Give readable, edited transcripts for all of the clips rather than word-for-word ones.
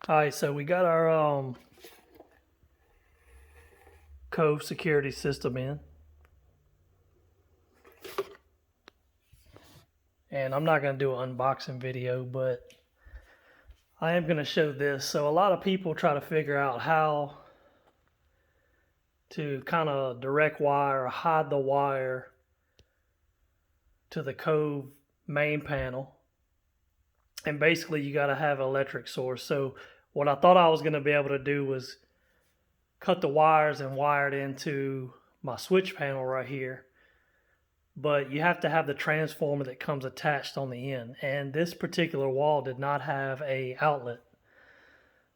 Alright, so we got our Cove security system in. And I'm not going to do an unboxing video, but I am going to show this. So a lot of people try to figure out how to kind of direct wire or hide the wire to the Cove main panel. And basically you got to have an electric source. So what I thought I was going to be able to do was cut the wires and wire it into my switch panel right here. But you have to have the transformer that comes attached on the end. And this particular wall did not have an outlet.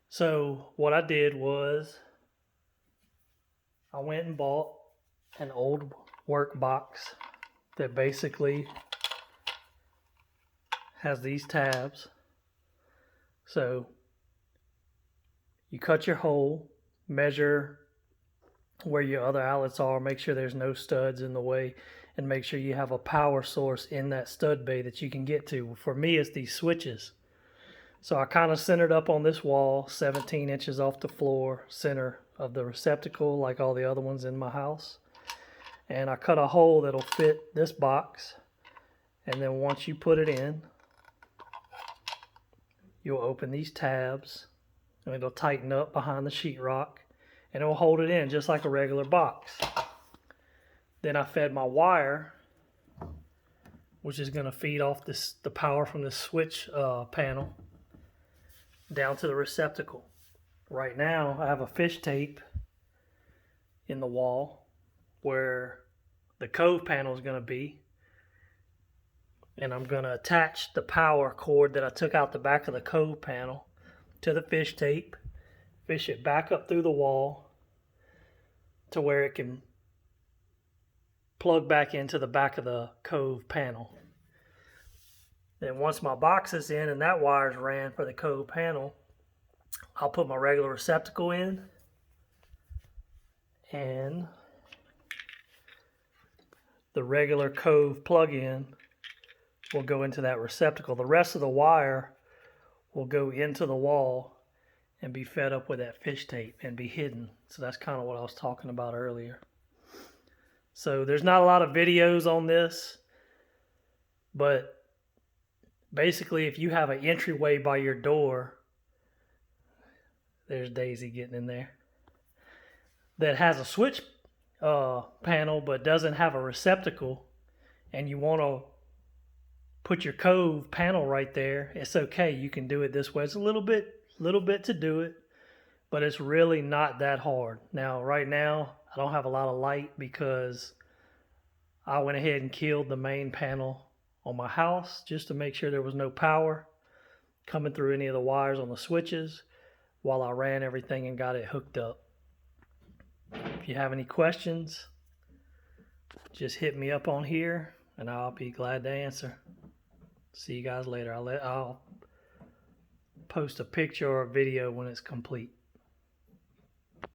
So what I did was I went and bought an old work box that basically has these tabs. So you cut your hole, measure where your other outlets are, make sure there's no studs in the way, and make sure you have a power source in that stud bay that you can get to. For me, it's these switches. So I kind of centered up on this wall, 17 inches off the floor, center of the receptacle like all the other ones in my house. And I cut a hole that'll fit this box. And then once you put it in, you'll open these tabs and it'll tighten up behind the sheetrock and it'll hold it in just like a regular box. Then I fed my wire, which is going to feed off the power from the switch panel down to the receptacle. Right now I have a fish tape in the wall where the Cove panel is going to be, and I'm going to attach the power cord that I took out the back of the Cove panel to the fish tape, fish it back up through the wall to where it can plug back into the back of the Cove panel. Then once my box is in and that wire's ran for the Cove panel, I'll put my regular receptacle in and the regular Cove plug-in will go into that receptacle. The rest of the wire will go into the wall and be fed up with that fish tape and be hidden. So that's kind of what I was talking about earlier. So there's not a lot of videos on this, but basically if you have an entryway by your door, there's Daisy getting in there, that has a switch panel but doesn't have a receptacle, and you want to put your Cove panel right there, it's okay. You can do it this way. It's a little bit to do it, but it's really not that hard. Now, right now, I don't have a lot of light because I went ahead and killed the main panel on my house just to make sure there was no power coming through any of the wires on the switches while I ran everything and got it hooked up. If you have any questions, just hit me up on here and I'll be glad to answer. See you guys later. I'll post a picture or a video when it's complete.